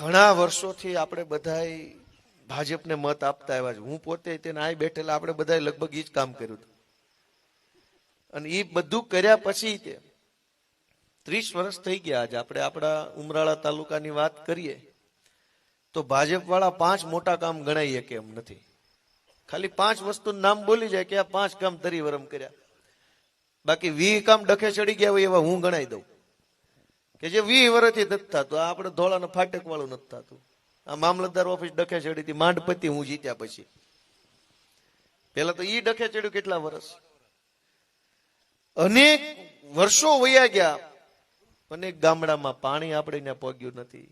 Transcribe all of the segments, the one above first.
ઘણા વર્ષોથી આપણે બધાય ભાજપને મત આપતા આવ્યા છે. હું પોતે તેને આ બેઠેલા આપણે બધાય લગભગ એ જ કામ કર્યું હતું. અને એ બધું કર્યા પછી તે 30 વર્ષ થઈ ગયા. આજે આપણે આપણા ઉમરાળા તાલુકાની વાત કરીએ તો ભાજપ વાળા 5 મોટા કામ ગણાઈએ કે એમ નથી. ખાલી 5 વસ્તુનું નામ બોલી જાય કે આ 5 કામ તરીવરમ કર્યા. બાકી 20 કામ ડખે ચડી ગયા હોય એવા હું ગણાઈ દઉં કે જે 20 વર્ષથી નથી થતું. આ આપણે ધોળાના ફાટક વાળું નથી થતું. આ મામલતદાર ઓફિસ ડખે ચડી હતી, માંડપતિ હું જીત્યા પછી. પેલા તો ઈ ડખે ચડ્યું કેટલા વર્ષ, અનેક વર્ષો વયા ગયા. અનેક ગામડામાં પાણી આપણે ત્યાં પહોંચ્યું નથી.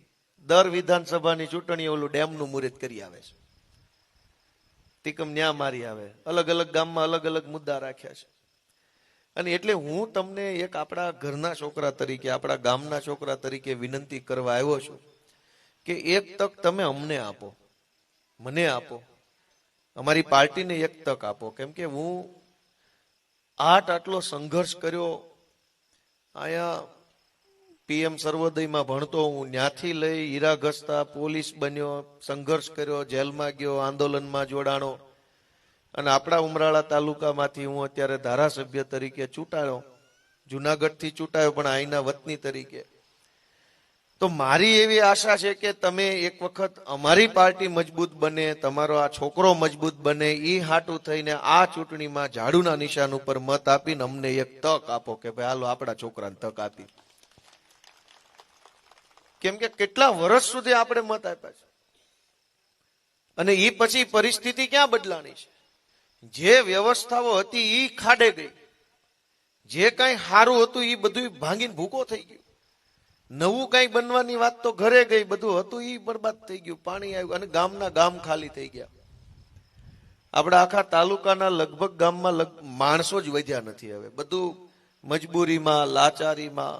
દર વિધાનસભાની ચૂંટણી ઓલું ડેમનું મુહૂર્ત કરી આવે છે, તીકમ ન્યા મારી આવે. અલગ અલગ ગામમાં અલગ અલગ મુદ્દા રાખ્યા છે. અને એટલે હું તમને એક આપણા ઘરના છોકરા તરીકે, આપણા ગામના છોકરા તરીકે વિનંતી કરવા આવ્યો છું કે એક તક તમે અમને આપો, મને આપો, અમારી પાર્ટીને એક તક આપો. કેમ કે હું આટલો સંઘર્ષ કર્યો. અહીંયા PM સર્વોદયમાં ભણતો હું, ત્યાંથી લઈ હીરા ઘસતા પોલીસ બન્યો, સંઘર્ષ કર્યો, જેલમાં ગયો, આંદોલનમાં જોડાણો. અને આપણા ઉમરાળા તાલુકામાંથી હું અત્યારે ધારાસભ્ય તરીકે ચૂંટાયો. જુનાગઢથી ચૂંટાયો પણ અહીંના વતની તરીકે. તો મારી એવી આશા છે કે તમે એક વખત અમારી પાર્ટી મજબૂત બને, તમારો આ છોકરો મજબૂત બને, એ હાટું થઈને આ ચૂંટણીમાં ઝાડુના નિશાન ઉપર મત આપીને અમને એક તક આપો કે ભાઈ હાલો આપણા છોકરાને તક આપી. કેમ કે કેટલા વર્ષ સુધી આપણે મત આપ્યા છે અને એ પછી પરિસ્થિતિ ક્યાં બદલાણી છે. જે વ્યવસ્થાઓ હતી એ ખાડે ગઈ. જે કઈ સારું હતું એ બધું ભાંગીને ભૂકો થઈ ગયું. નવું કઈ બનવાની વાત તો ઘરે ગઈ, બધું હતું એ બરબાદ થઈ ગયું. પાણી આવ્યું અને ગામના ગામ ખાલી થઈ ગયા. આપણા આખા તાલુકાના લગભગ ગામમાં માણસો જ વધ્યા નથી. હવે બધું મજબૂરીમાં, લાચારીમાં,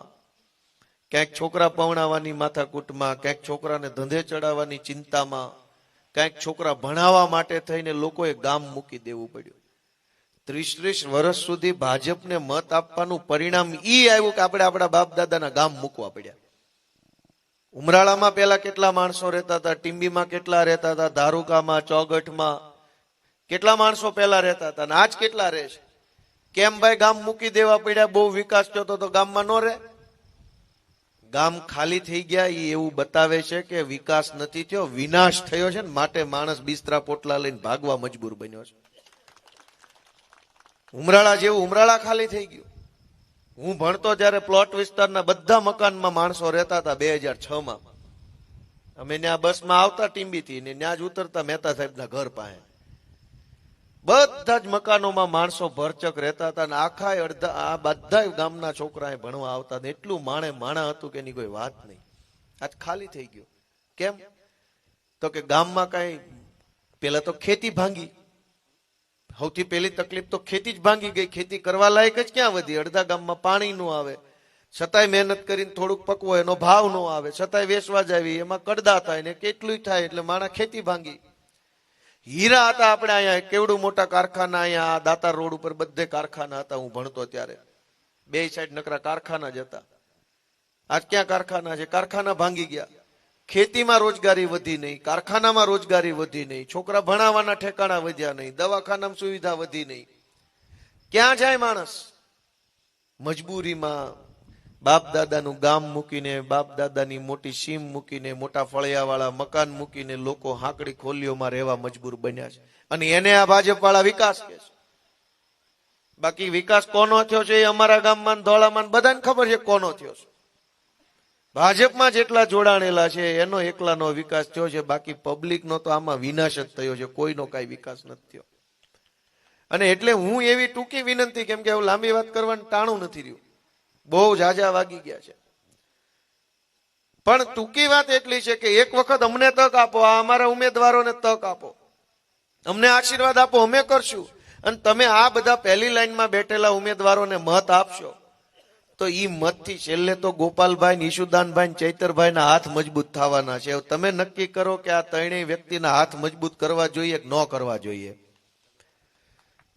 ક્યાંક છોકરા પવણાવવાની માથાકૂટમાં, ક્યાંક છોકરાને ધંધે ચડાવવાની ચિંતામાં, ક્યાંક છોકરા ભણાવવા માટે થઈને લોકોએ ગામ મૂકી દેવું પડ્યું. 30 વર્ષ સુધી ભાજપને મત આપવાનું પરિણામ ઈ આવ્યું કે આપણે આપણા બાપ દાદાના ગામ મૂકવા પડ્યા. ઉમરાળામાં પેલા કેટલા માણસો રહેતા હતા, ટીંબીમાં કેટલા રહેતા હતા, ધારુકામાં, ચોગઠમાં કેટલા માણસો પેલા રહેતા હતા, અને આજ કેટલા રહે છે. કેમ ભાઈ ગામ મૂકી દેવા પડ્યા? બહુ વિકાસ થતો તો ગામમાં ન રહે? ગામ ખાલી થઈ ગયા એ એવું બતાવે છે કે વિકાસ નથી થયો, વિનાશ થયો છે ને માટે માણસ બિસ્તરા પોટલા લઈને ભાગવા મજબૂર બન્યો છે. ઉમરાળા જેવું ઉમરાળા ખાલી થઈ ગયું. હું ભણતો ત્યારે પ્લોટ વિસ્તારના બધા મકાનમાં માણસો રહેતા હતા. 2006માં અમે ત્યાં બસમાં આવતા ટીંબીથી ને ત્યાં જ ઉતરતા મહેતા સાહેબના ઘર પાસે. બધા જ મકાનોમાં માણસો ભરચક રહેતા હતા અને આખા અડધા આ બધા ગામના છોકરા ભણવા આવતા. એટલું માણા હતું કે એની કોઈ વાત નહીં. આજ ખાલી થઈ ગયું. કેમ? તો કે ગામમાં કઈ પેલા તો ખેતી ભાંગી. સૌથી પહેલી તકલીફ તો ખેતી જ ભાંગી ગઈ. ખેતી કરવા લાયક જ ક્યાં વધી? અડધા ગામમાં પાણી નો આવે, છતાંય મહેનત કરીને થોડુંક પકવો એનો ભાવ નો આવે, છતાંય વેચવા જાવી એમાં કડદા થાય ને કેટલું થાય એટલે માણા ખેતી ભાંગી. હીરા હતા આપણે અહીંયા, કેવડું મોટા કારખાના અહીંયા દાતાર રોડ ઉપર બધે કારખાના હતા. હું ભણતો ત્યારે 2 સાઈડ નકરા કારખાના જ હતા. આજ ક્યાં કારખાના છે? કારખાના ભાંગી ગયા. ખેતીમાં રોજગારી વધી નહીં, કારખાનામાં રોજગારી વધી નહીં, છોકરા ભણાવવાના ઠેકાણા વધ્યા નહીં, દવાખાનામાં સુવિધા વધી નહીં. ક્યાં જાય માણસ? મજબૂરીમાં બાપ દાદાનું ગામ મૂકીને, બાપ દાદાની મોટી સીમ મૂકીને, મોટા ફળિયાવાળા મકાન મૂકીને લોકો હાંકડી ખોલીઓમાં રહેવા મજબૂર બન્યા છે. અને એને આ ભાજપ વાળા વિકાસ કહે છે. બાકી વિકાસ કોનો થયો છે એ અમારા ગામમાં, ધોળામાં બધાને ખબર છે કોનો થયો છે. ભાજપમાં જેટલા જોડાણેલા છે એનો એકલાનો વિકાસ થયો છે. બાકી પબ્લિકનો તો આમાં વિનાશ જ થયો છે. કોઈનો કઈ વિકાસ નથી થયો. અને એટલે હું એવી ટૂંકી વિનંતી, કેમ કે લાંબી વાત કરવાનું ટાણું નથી રહ્યું, બહુ જાજા વાગી ગયા છે. પણ ટૂંકી વાત એટલી છે કે એક વખત અમને તક આપો, આ અમારા ઉમેદવારોને તક આપો, અમને આશીર્વાદ આપો, અમે કરશું. અને તમે આ બધા પહેલી લાઈનમાં બેઠેલા ઉમેદવારોને મત આપશો તો ઈ મતથી છેલ્લે તો ગોપાલભાઈ, ઈશુદાનભાઈ, ચૈતરભાઈ ના હાથ મજબૂત થવાના છે. તમે નક્કી કરો કે આ ત્રણેય વ્યક્તિના હાથ મજબૂત કરવા જોઈએ કે ન કરવા જોઈએ.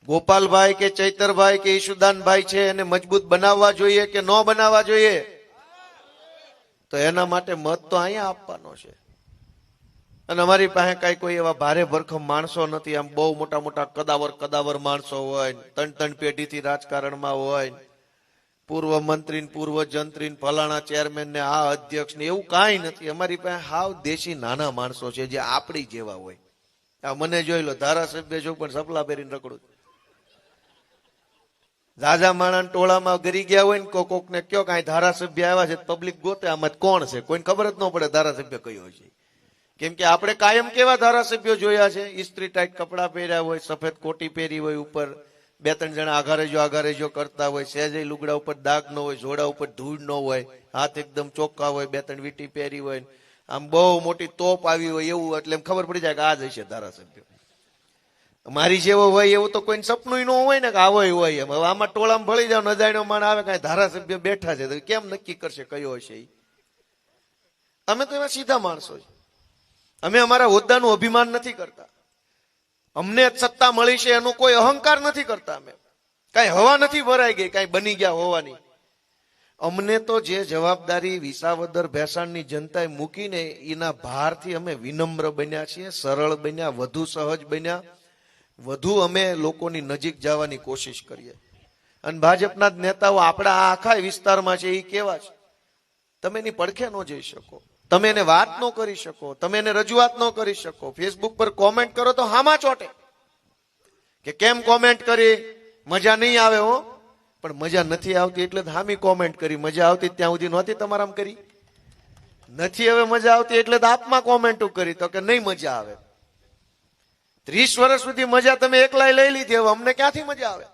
ગોપાલભાઈ કે ચૈતરભાઈ કે ઈશુદાનભાઈ છે એને મજબૂત બનાવવા જોઈએ કે ન બનાવવા જોઈએ? તો એના માટે મત તો અહીંયા આપવાનો છે. અને અમારી પાસે કઈ કોઈ એવા ભારે ભરખમ માણસો નથી. આમ બહુ મોટા મોટા કદાવર માણસો હોય, ત્રણ પેઢીથી રાજકારણમાં હોય, પૂર્વ મંત્રી પૂર્વ જંત્રી ફલાણા ચેરમેન ને આ અધ્યક્ષ ને એવું કાંઈ નથી. અમારી પાસે હાવ દેશી નાના માણસો છે જે આપણી જેવા હોય. આ મને જોઈ લો, ધારાસભ્ય જો પણ સપલા પહેરીને રખડું. રાજા માણા ટોળામાં ગરી ગયા હોય ને કોક ને કયો કાંઈ ધારાસભ્ય આવ્યા છે, પબ્લિક ગોતે આમાં કોણ છે, કોઈને ખબર જ ન પડે ધારાસભ્ય કયો છે. કેમ કે આપણે કાયમ કેવા ધારાસભ્યો જોયા છે, ઇસ્ત્રી ટાઈટ કપડા પહેર્યા હોય, સફેદ કોટી પહેરી હોય, ઉપર બે ત્રણ જણા આઘારે જો કરતા હોય, સહેજે લુગડા ઉપર દાગ ન હોય, જોડા ઉપર ધૂળ ન હોય, હાથ એકદમ ચોખ્ખા હોય, બે ત્રણ વીટી પહેરી હોય, આમ બહુ મોટી તોપ આવી હોય એવું, એટલે એમ ખબર પડી જાય કે આ જ હશે ધારાસભ્ય. મારી જેવો હોય એવું તો કોઈ સપનું ન હોય ને કે આવો હોય. એમ હવે આમાં ટોળામાં ભળી જાવ, નજાણ્યો માણ આવે કઈ ધારાસભ્ય બેઠા છે તો કેમ નક્કી કરશે કયો હશે? અમે તો એવા સીધા માણસો છે. અમે અમારા હોદ્દાનું અભિમાન નથી કરતા. અમને સત્તા મળી છે એનો કોઈ અહંકાર નથી કરતા. અમે કઈ હવા નથી ભરાઈ ગઈ કઈ બની ગયા હોવાની. અમને તો જે જવાબદારી વિસાવદર ભેસાણની જનતાએ મૂકીને એના ભારથી અમે વિનમ્ર બન્યા છીએ, સરળ બન્યા, વધુ સહજ બન્યા, વધુ અમે લોકોની નજીક જવાની કોશિશ કરીએ. અને ભાજપના જ નેતાઓ આપણા આ આખા વિસ્તારમાં છે એ કેવા છે, તમે એની પડખે ન જઈ શકો, તમે એને વાત ન કરી શકો, તમે એને રજૂઆત ન કરી શકો. ફેસબુક પર કોમેન્ટ કરો તો હામાં ચોટે કે કેમ કોમેન્ટ કરી, મજા નહીં આવે હો. પણ મજા નથી આવતી એટલે હામી કોમેન્ટ કરી. મજા આવતી ત્યાં સુધી નહોતી તમારામાં કરી, નથી હવે મજા આવતી એટલે આપમાં કોમેન્ટો કરી તો કે નહીં મજા આવે. 30 વર્ષ સુધી મજા તમે એકલાય લઈ લીધી, હવે અમને ક્યાંથી મજા આવે?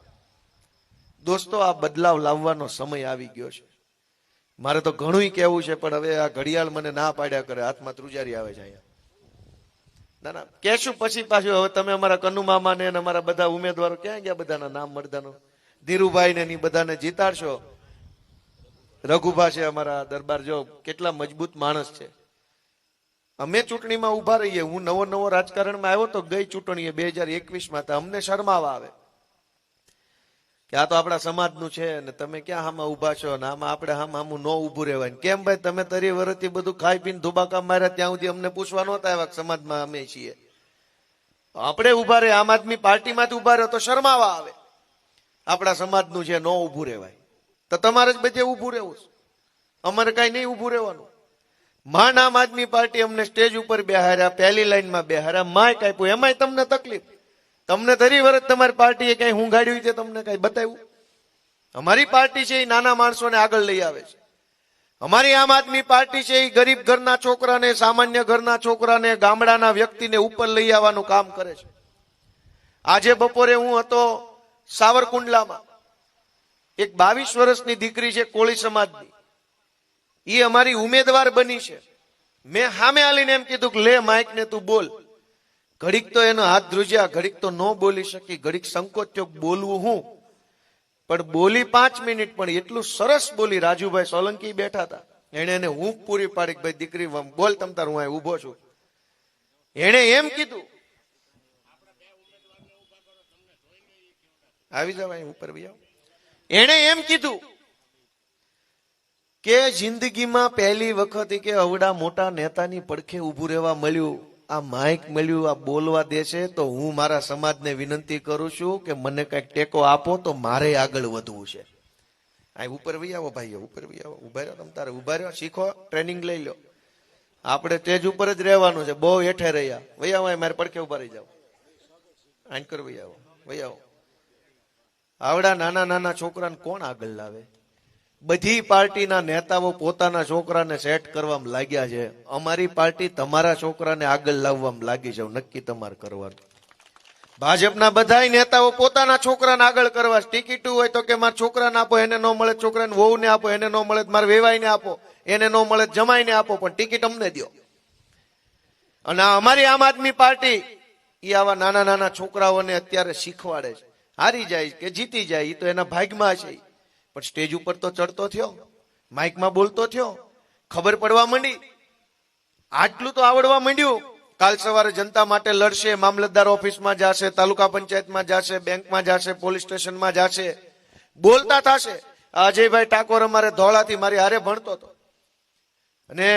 દોસ્તો, આ બદલાવ લાવવાનો સમય આવી ગયો છે. મારે તો ઘણું કહેવું છે પણ હવે આ ઘડિયાળ મને ના પાડ્યા કરે, હાથમાં ત્રુજારી આવે છે અહીંયા. ના કહેશું પછી પાછું. હવે તમે અમારા કનુ મામા ને અમારા બધા ઉમેદવારો ક્યાં ગયા, બધાના નામ મળદાનો, ધીરુભાઈ ને બધાને જીતાડશો. રઘુભા છે અમારા દરબાર, જો કેટલા મજબૂત માણસ છે. અમે ચૂંટણીમાં ઉભા રહીએ. હું નવો રાજકારણમાં આવ્યો તો ગઈ ચૂંટણીએ 2021માં તો અમને શરમાવા આવે કે આ તો આપણા સમાજનું છે ને તમે ક્યાં હામાં ઉભા છો ને આમાં આપણે હામું ન ઉભું રહેવાય. કેમ ભાઈ, તમે 30 વર્ષથી બધું ખાઈ પીને ધુબાકા માર્યા ત્યાં સુધી અમને પૂછવા નહોતા આવ્યા સમાજમાં અમે છીએ. આપણે ઉભા રહે, આમ આદમી પાર્ટીમાંથી ઉભા રહે તો શરમાવા આવે. આપણા સમાજનું છે, ન ઉભું રહેવાય. તો તમારે જ બધે ઉભું રહેવું, અમારે કઈ નહીં ઉભું રહેવાનું. માંડ આમ આદમી પાર્ટી અમને સ્ટેજ ઉપર બેહાર્યા, પહેલી લાઈનમાં બેહાર્યા, માઇક આપ્યું, એમાંય તમને તકલીફ. તમને 30 વર્ષ તમારી પાર્ટીએ કઈ હુંગાડ્યું છે, તમને કઈ બતાવ્યું? અમારી પાર્ટી છે એ નાના માણસોને આગળ લઈ આવે છે. અમારી આમ આદમી પાર્ટી છે એ ગરીબ ઘરના છોકરાને, સામાન્ય ઘરના છોકરાને, ગામડાના વ્યક્તિને ઉપર લઈ આવવાનું કામ કરે છે. આજે બપોરે હું હતો સાવરકુંડલામાં. એક 22 વર્ષની દીકરી છે કોળી સમાજની, એ અમારી ઉમેદવાર બની છે. મેં સામે આલીને એમ કીધું કે લે માઇક ને તું બોલ. ઘડીક તો એનો હાથ ધ્રુજ્યા, ઘડીક તો ન બોલી શકી, ઘડીક સંકોચ થયો બોલવું હું, પણ બોલી 5 મિનિટ. પણ એટલું સરસ બોલી. રાજુભાઈ સોલંકી બેઠા હતા, એને એને હું પૂરી પાડી કે ભાઈ દીકરી બોલ તમ તાર, હું અહીં ઉભો છું. એને એમ કીધું આવી જાવ અહીં ઉપર બી આવો. એને એમ કીધું કે જિંદગીમાં પહેલી વખત કે અવડા મોટા નેતાની પડખે ઉભું રહેવા મળ્યું, આ માઇક મળ્યું, આ બોલવા દે છે, તો હું મારા સમાજને વિનંતી કરું છું કે મને કઈક ટેકો આપો તો મારે આગળ વધવું છે. આ ઉપર વહી આવો ભાઈઓ, ઉપર વહી આવો. ઉભા રહ્યો, તમે તારે ઉભા રહ્યો, શીખો, ટ્રેનિંગ લઈ લો. આપણે સ્ટેજ ઉપર જ રહેવાનું છે, બહુ હેઠે રહ્યા. વહી આવો, મારે પડખે ઉભા રહી જાવ. આંકર વહી આવો, વહી આવો. આવડા નાના છોકરાને કોણ આગળ લાવે? બધી પાર્ટીના નેતાઓ પોતાના છોકરાને સેટ કરવામાં લાગ્યા છે. અમારી પાર્ટી તમારા છોકરાને આગળ લાવવામાં લાગી છે, નક્કી તમારે કરવાનું. ભાજપના બધા નેતાઓ પોતાના છોકરાને આગળ કરવા, ટિકિટ હોય તો કે મારા છોકરાને આપો, એને ન મળે છોકરાને વહુને આપો, એને ન મળે મારા વેવાઈને આપો, એને ન મળે જમાઈને આપો, પણ ટિકિટ અમને દો. અને અમારી આમ આદમી પાર્ટી એ આવા નાના છોકરાઓને અત્યારે શીખવાડે છે. હારી જાય કે જીતી જાય એ તો એના ભાગમાં છે, પણ સ્ટેજ ઉપર તો ચડતો થયો, માઇકમાં બોલતો થયો, ખબર પડવા માંડી, આટલું તો આવડવા માંડ્યું. કાલ સવારે જનતા માટે લડશે, મામલતદાર ઓફિસમાં જશે, તાલુકા પંચાયતમાં જશે, બેંકમાં જશે, પોલીસ સ્ટેશનમાં જશે, બોલતા થશે. અજયભાઈ ઠાકોર અમારે ધોળાથી મારી હારે ભણતો હતો અને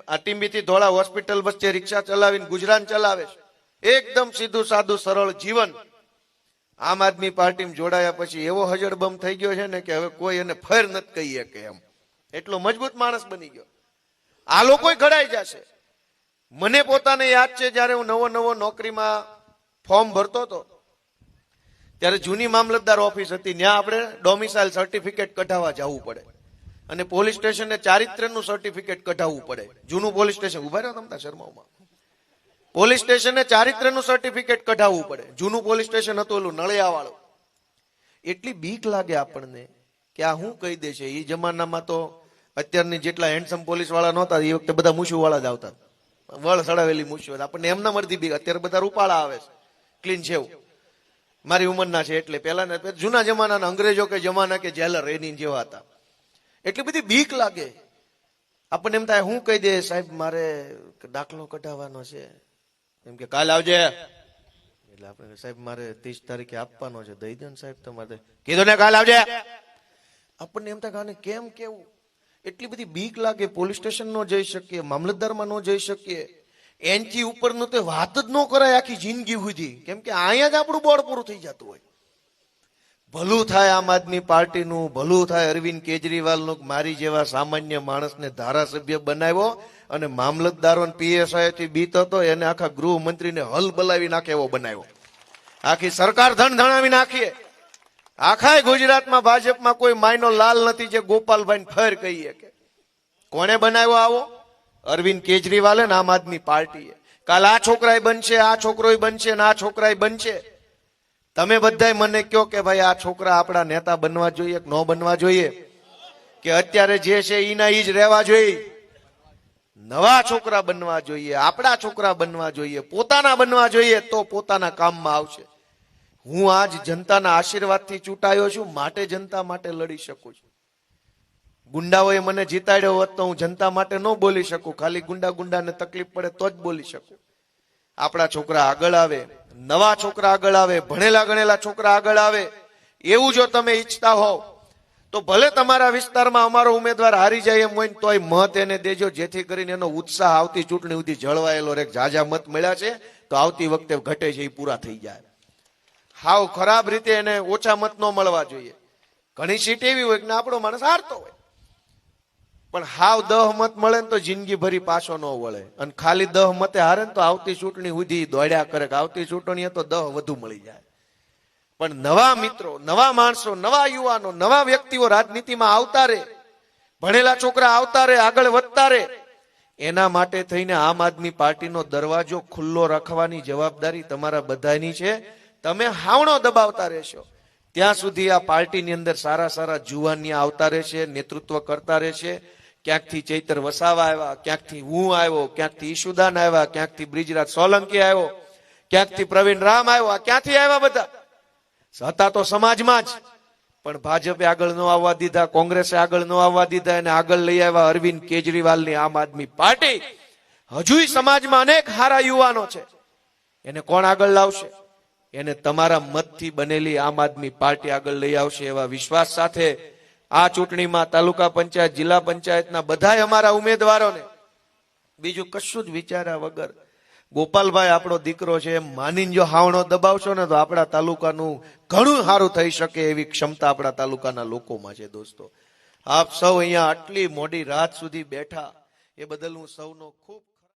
આ ટીંબીથી ધોળા હોસ્પિટલ વચ્ચે રિક્ષા ચલાવીને ગુજરાન ચલાવે છે, એકદમ સીધું સાદું સરળ જીવન. આમ આદમી પાર્ટીમાં જોડાયા પછી એવો હજળબમ થઈ ગયો છે ને કે હવે કોઈ એને ફેર નથી કહી શકે એમ, એટલો મજબૂત માણસ બની ગયો. આ લોકો ઘડાઈ જશે. મને પોતાને યાદ છે, જયારે હું નવો નોકરીમાં ફોર્મ ભરતો હતો ત્યારે જૂની મામલતદાર ઓફિસ હતી, ત્યાં આપણે ડોમિસાઇલ સર્ટિફિકેટ કઢાવવા જવું પડે અને પોલીસ સ્ટેશને ચારિત્ર્યનું સર્ટિફિકેટ કઢાવવું પડે. જૂનું પોલીસ સ્ટેશન, ઉભા રહ્યો તમતા શર્મામાં, પોલીસ સ્ટેશને ચારિત્ર્યનું સર્ટિફિકેટ કઢાવવું પડે. જૂનું પોલીસ સ્ટેશન હતું ઓલું નળિયા વાળું. એટલી બીક લાગે આપણને કે આ શું કહી દે છે. એ જમાનામાં તો અત્યારની જેટલા હેન્ડસમ પોલીસ વાળા નહોતા, એ વખતે બધા મૂછું વાળા જ આવતા, વળ સડાવેલી મૂછું. આપણને એમના મરથી બીક. અત્યારે બધા રૂપાળા આવે છે, ક્લીન છે. મારી ઉંમરના છે એટલે પેલા જૂના જમાનાના અંગ્રેજો કે જમાના કે જેલર એની જેવા હતા. એટલી બધી બીક લાગે આપણને. એમ થાય શું કહી દે સાહેબ મારે દાખલો કઢાવવાનો છે, એમ કે કાલ આવજે. એટલે આપણે સાહેબ મારે 30 તારીખે આપવાનો છે, દઈ દો ને સાહેબ તમારે. કીધું ને કાલ આવજે. આપણને એમ થાય કેમ કેવું. એટલી બધી બીક લાગે. પોલીસ સ્ટેશન નો જઈ શકીએ, મામલતદારમાં નો જઈ શકીએ, એનથી ઉપરનું તો વાત જ ન કરાય આખી જિંદગી સુધી, કેમ કે અહીંયા જ આપણું બોર્ડ પૂરું થઈ જતું હોય. ભલું થાય આમ આદમી પાર્ટીનું, ભલું થાય અરવિંદ કેજરીવાલનું. મારી જેવા સામાન્ય માણસને ધારાસભ્ય બનાવ્યો અને મામલતદારો પીએસઆઈ થી બીત હતો એને આખા ગૃહમંત્રીને હલ બલાવી નાખે એવો બનાવ્યો. આખી સરકાર ધણાવી નાખીએ. આખા ગુજરાતમાં ભાજપમાં કોઈ માયનો લાલ નથી જે ગોપાલભાઈ ફેર કહીએ કે કોણે બનાવ્યો આવો? અરવિંદ કેજરીવાલે ને આમ આદમી પાર્ટીએ. કાલ આ છોકરાય બનશે, આ છોકરોય બનશે ને આ છોકરાય બનશે. તમે બધાય મને કહો કે ભાઈ આ છોકરા આપણા નેતા બનવા જોઈએ કે ન બનવા જોઈએ, કે અત્યારે જે છે એના ઈ જ રહેવા જોઈએ? નવા છોકરા બનવા જોઈએ, આપણા છોકરા બનવા જોઈએ, પોતાના બનવા જોઈએ, તો પોતાના કામમાં આવશે. હું આજ જનતાના આશીર્વાદથી ચૂંટાયો છું, માટે જનતા માટે લડી શકું છું. ગુંડાઓએ મને જીતાડ્યો હોત તો હું જનતા માટે ન બોલી શકું, ખાલી ગુંડાને તકલીફ પડે તો જ બોલી શકું. આપણા છોકરા આગળ આવે, નવા છોકરા આગળ આવે, ભણેલા ગણેલા છોકરા આગળ આવે, એવું જો તમે ઈચ્છતા હોવ તો ભલે તમારા વિસ્તારમાં અમારો ઉમેદવાર હારી જાય એમ હોય ને તોય મત એને દેજો, જેથી કરીને એનો ઉત્સાહ આવતી ચૂંટણી સુધી જળવાયેલો રહે. ઝાઝા મત મળ્યા છે તો આવતી વખતે ઘટે છે એ પૂરા થઈ જાય. હાવ ખરાબ રીતે એને ઓછા મત ન મળવા જોઈએ. ઘણી સીટ એવી હોય કે આપણો માણસ હારતો હોય, પણ હાવ 10 મત મળે ને તો જિંદગી ભરી પાછો ન વળે, અને ખાલી 10 મતે હારે ને તો આવતી ચૂંટણી સુધી દોડ્યા કરે કે આવતી ચૂંટણીએ તો 10 વધુ મળી જાય. પણ નવા મિત્રો, નવા માણસો, નવા યુવાનો, નવા વ્યક્તિઓ રાજનીતિમાં આવતા રહે, ભણેલા છોકરા આવતા રહે, આગળ વધતા રહે. એના માટે થઈને આમ આદમી પાર્ટીનો દરવાજો ખુલ્લો રાખવાની જવાબદારી તમારા બધાની છે. તમે હાવણો દબાવતા રહેશો ત્યાં સુધી આ પાર્ટીની અંદર સારા સારા જુવાનિયા આવતા રહેશે, નેતૃત્વ કરતા રહેશે. ક્યાંકથી ચૈતર વસાવા આવ્યા, ક્યાંકથી હું આવ્યો, ક્યાંકથી ઈશુદાન આવ્યા, ક્યાંકથી બ્રિજરાજ સોલંકી આવ્યો, ક્યાંકથી પ્રવીણ રામ આવ્યો. ક્યાંથી આવ્યા? બધા હતા તો સમાજમાં જ, પણ ભાજપે આગળ ન આવવા દીધા, કોંગ્રેસે આગળ ન આવવા દીધા, એને આગળ લઈ આવ્યા અરવિંદ કેજરીવાલની આમ આદમી પાર્ટી. હજુય સમાજમાં અનેક હારા યુવાનો છે, એને કોણ આગળ લાવશે? એને તમારા મતથી બનેલી આમ આદમી પાર્ટી આગળ લઈ આવશે. એવા વિશ્વાસ સાથે આ ચૂંટણીમાં તાલુકા પંચાયત, જિલ્લા પંચાયતના બધાય અમારા ઉમેદવારોને બીજું કશું જ વિચાર્યા વગર ગોપાલભાઈ આપણો દીકરો છે એમ માનીને જો હાવણો દબાવશો ને તો આપણા તાલુકાનું ઘણું સારું થઈ શકે એવી ક્ષમતા આપણા તાલુકાના લોકોમાં છે. દોસ્તો, આપ સૌ અહીંયા આટલી મોડી રાત સુધી બેઠા એ બદલ હું સૌનો ખૂબ